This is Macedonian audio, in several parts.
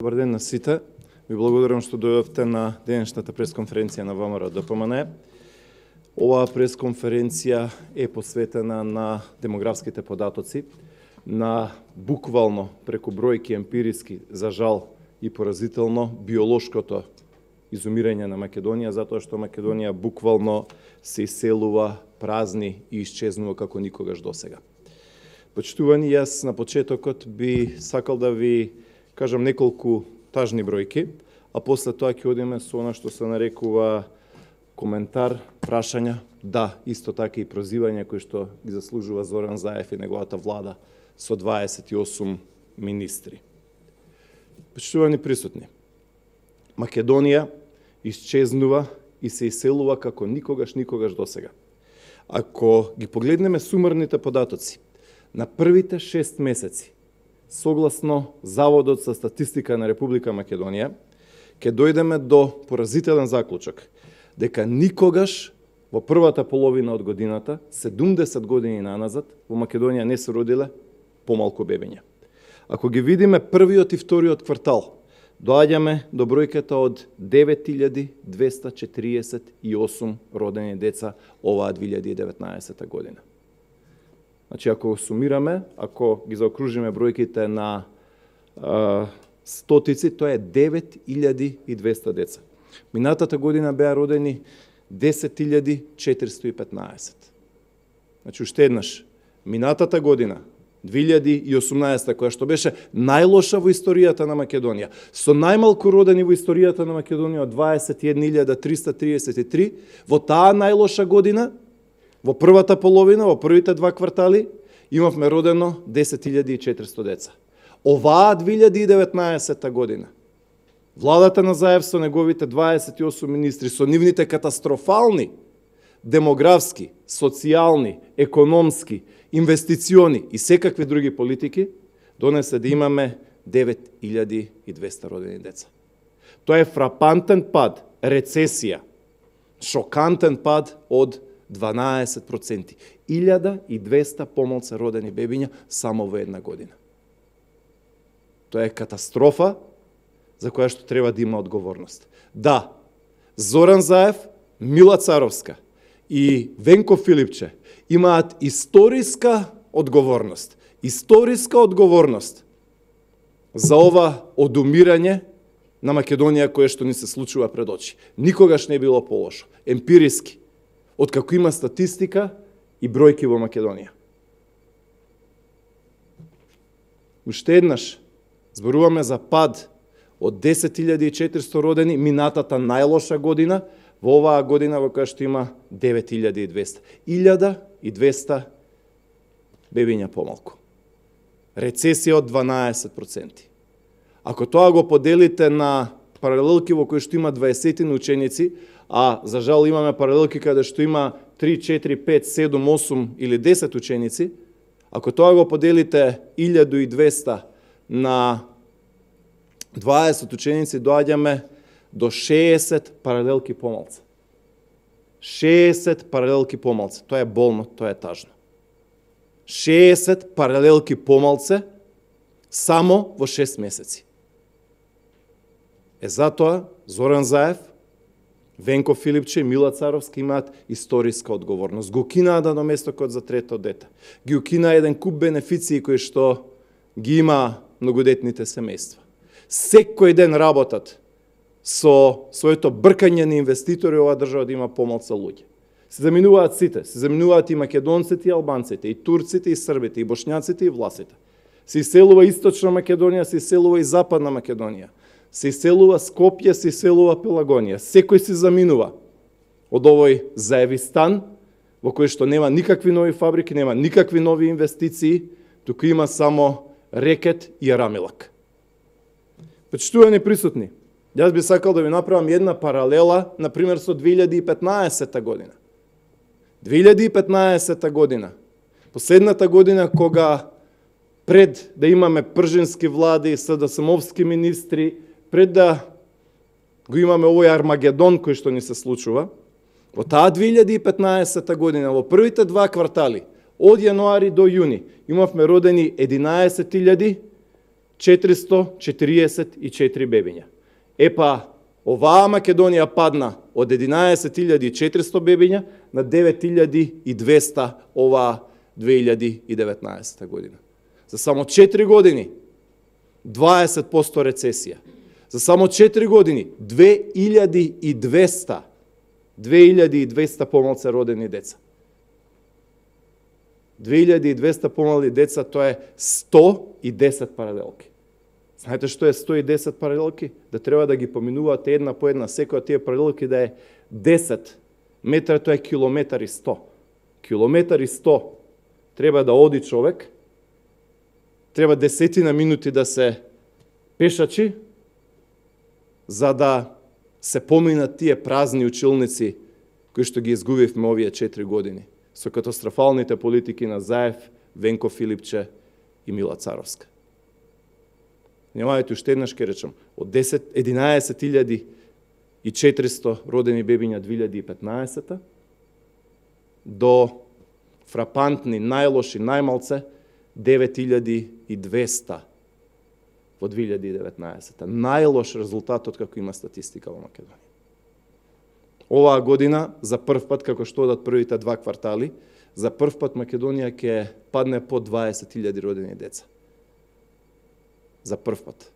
Добар ден на сите. Ви благодарам што дојдовте на денешната пресконференција на ВМРО ДПМН. Оваа пресконференција е посветена на демографските податоци, на буквално преку бројки емпириски, за жал и поразително, биолошкото изумирање на Македонија, затоа што Македонија буквално се иселува, празни и исчезнува како никогаш досега. Почитувани, јас на почетокот би сакал да ви кажам неколку тажни бројки, а после тоа ќе одиме со она што се нарекува коментар, прашања, да, исто така и прозивања кои што ги заслужува Зоран Заев и неговата влада со 28 министри. Почитувани присутни, Македонија исчезнува и се иселува како никогаш досега. Ако ги погледнеме сумарните податоци на првите 6 месеци, согласно Заводот за статистика на Република Македонија, ќе дојдеме до поразителен заклучок дека никогаш во првата половина од годината, 70 години наназад, во Македонија не се родиле помалку бебиња. Ако ги видиме првиот и вториот квартал, доаѓаме до бројката од 9248 родени деца оваа 2019 година. Значи, ако сумираме, ако ги заокружиме бројките на стотици, тоа е 9200 деца. Минатата година беа родени 10415. Значи, уште еднаш, минатата година, 2018, која што беше најлоша во историјата на Македонија, со најмалку родени во историјата на Македонија од 21333, во таа најлоша година, во првата половина, во првите два квартали, имавме родено 10400 деца. Оваа 2019 година, владата на Заев со неговите 28 министри, со нивните катастрофални демографски, социјални, економски, инвестициони и секакви други политики, донесе да имаме 9200 родени деца. Тоа е фрапантен пад, рецесија, шокантен пад од 12%. 1200 помалку родени бебиња само во една година. Тоа е катастрофа за која што треба да има одговорност. Да, Зоран Заев, Мила Царовска и Венко Филипче имаат историска одговорност. Историска одговорност за ова одумирање на Македонија кое што ни се случува пред очи. Никогаш не било полошо. Емпириски. Откако има статистика и бројки во Македонија. Уште еднаш, зборуваме за пад од 10400 родени, минатата најлоша година, во оваа година во која што има 9200. 1200 бебиња помалку. Рецесија од 12%. Ако тоа го поделите на паралелки во кои што има 20 ученици, а за жал имаме паралелки каде што има 3, 4, 5, 7, 8 или 10 ученици, ако тоа го поделите 1200 на 20 ученици, доаѓаме до 60 паралелки помалце. 60 паралелки помалце. Тоа е болно, тоа е тажно. 60 паралелки помалце само во 6 месеци. Затоа Зоран Заев, Венко Филипче и Мила Царовска имаат историска одговорност. Го кинаа доместокот за трето дете. Ги укинаа еден куп бенефиции кои што ги има многодетните семејства. Секој ден работат со своето бркање на инвеститори оваа држава да има помалку луѓе. Се заминуваат сите, се заминуваат и македонците и албанците, и турците и србите, и бошњаците и власите. Се иселува источна Македонија, се иселува и западна Македонија. Се иселува Скопје, се иселува Пелагонија. Секој се заминува од овој Заевистан, во кој што нема никакви нови фабрики, нема никакви нови инвестиции, туку има само рекет и арамилак. Почитувани присутни, јас би сакал да ви направам една паралела, например, со 2015 година. 2015 година, последната година кога пред да имаме пржински влади, СДСМовски министри, пред да го имаме овој Армагедон кој што ни се случува, во таа 2015 година, во првите два квартали, од јануари до јуни, имавме родени 11 444 бебиња. Епа, оваа Македонија падна од 11.400 бебиња на 9.200 оваа 2019 година. За само 4 години 20% рецесија. За само 4 години 2200 помалце родени деца. 2200 помали деца, тоа е 110 паралелки. Знаете што е 110 паралелки? Да треба да ги поминуваате една по една, секоја тие паралелки да е 10 метра, тоа е километар и 100. Километар и 100 треба да оди човек, треба 10 минути да се пешачи, за да се поминат тие празни училници кои што ги изгубивме овие 4 години со катастрофалните политики на Заев, Венко Филипче и Мила Царовска. Немајте уште еднаш ке речам, од 11.400 родени бебиња 2015 до фрапантни, најлоши, најмалце 9.200 во 2019. Најлош резултатот како има статистика во Македонија. Оваа година, за прв пат, како што одат првите 2 квартали, за прв пат Македонија ќе падне по 20.000 родени деца. За прв пат.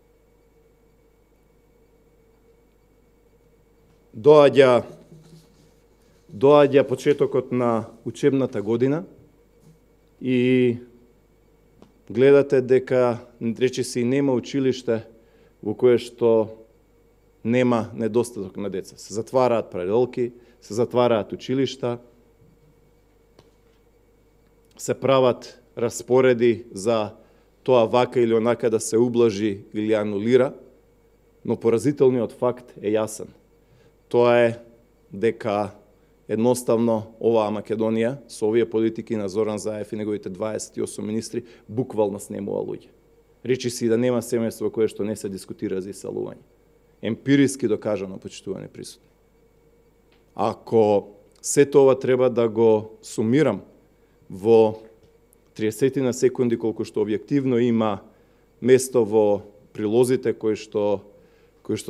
Доаѓа почетокот на учебната година и гледате дека речиси нема училиште во кое што нема недостаток на деца. Се затвараат паралелки, се затвараат училишта, се прават распореди за тоа вака или онака да се ублажи или анулира, но поразителниот факт е јасен. Тоа е дека едноставно оваа Македонија со овие политики на Зоран Заев и неговите 28 министри буквално снемува луѓе. Речиси да нема семејство кое што не се дискутира за иселување. Емпириски докажано, почитувани присутни. Ако се тоа треба да го сумирам во 30 на секунди, колку што објективно има место во прилозите кои што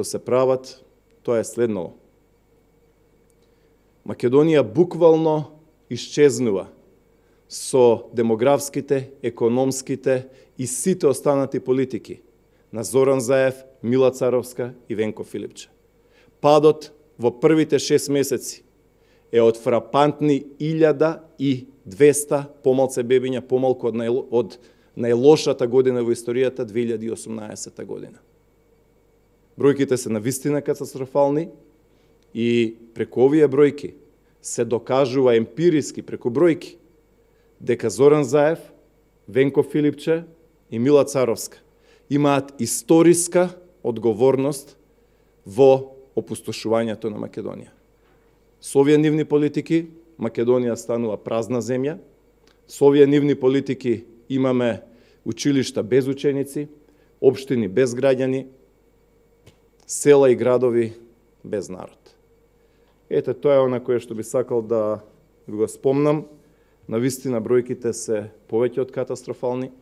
се прават, тоа е следново. Македонија буквално исчезнува со демографските, економските и сите останати политики на Зоран Заев, Мила Царовска и Венко Филипче. Падот во првите 6 месеци е од фрапантни 1200 помалце бебиња, помалку од најлошата година во историјата 2018 година. Бројките се навистина катастрофални и преку овие бројки се докажува емпириски преку бројки дека Зоран Заев, Венко Филипче и Мила Царовска имаат историска одговорност во опустошувањето на Македонија. Со овие нивни политики Македонија станува празна земја, со овие нивни политики имаме училишта без ученици, општини без граѓани, села и градови без народ. Ете, тоа е она кое што би сакал да ви го спомнам. Навистина бројките се повеќе од катастрофални.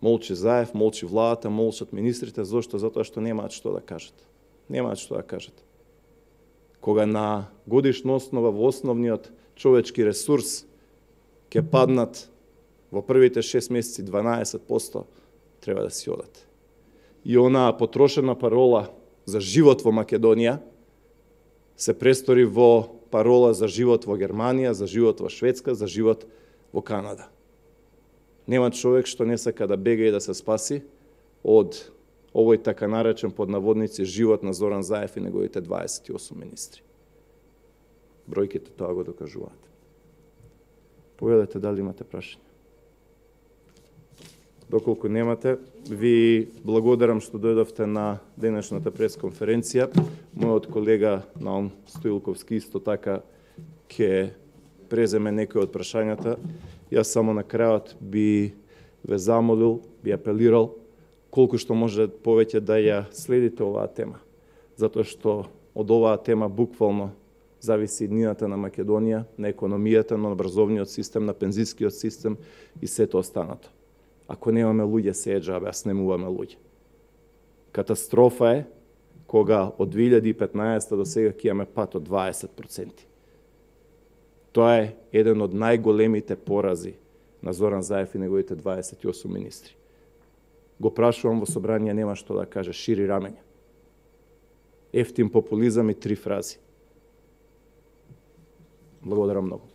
Молчи Заев, молчи владата, молчат министрите. Зошто? Затоа што немаат што да кажат. Немаат што да кажат. Кога на годишна основа во основниот човечки ресурс ќе паднат во првите 6 месеци 12%, треба да си одат. И онаа потрошена парола за живот во Македонија се престори во парола за живот во Германија, за живот во Шведска, за живот во Канада. Нема човек што не сака да бега и да се спаси од овој така наречен под наводници живот на Зоран Заев и неговите 28 министри. Бројките тоа го докажуваат. Поведете дали имате прашање. Доколку немате, ви благодарам што дојдовте на денешната пресконференција. Мојот колега Наум Стоилковски исто така ќе преземе некои од прашањата. Јас само на крајот би ве замолил, би апелирал колку што може повеќе да ја следите оваа тема. Затоа што од оваа тема буквално зависи иднината на Македонија, на економијата, на образовниот систем, на пензискиот систем и сето останато. Ако немаме луѓе, се е џабе, а снемуваме луѓе. Катастрофа е кога од 2015 до сега ќе имаме пат од 20%. Тоа е еден од најголемите порази на Зоран Заев и неговите 28 министри. Го прашувам во собрание, нема што да каже, шири рамења. Ефтин популизам и 3 фрази. Благодарам многу.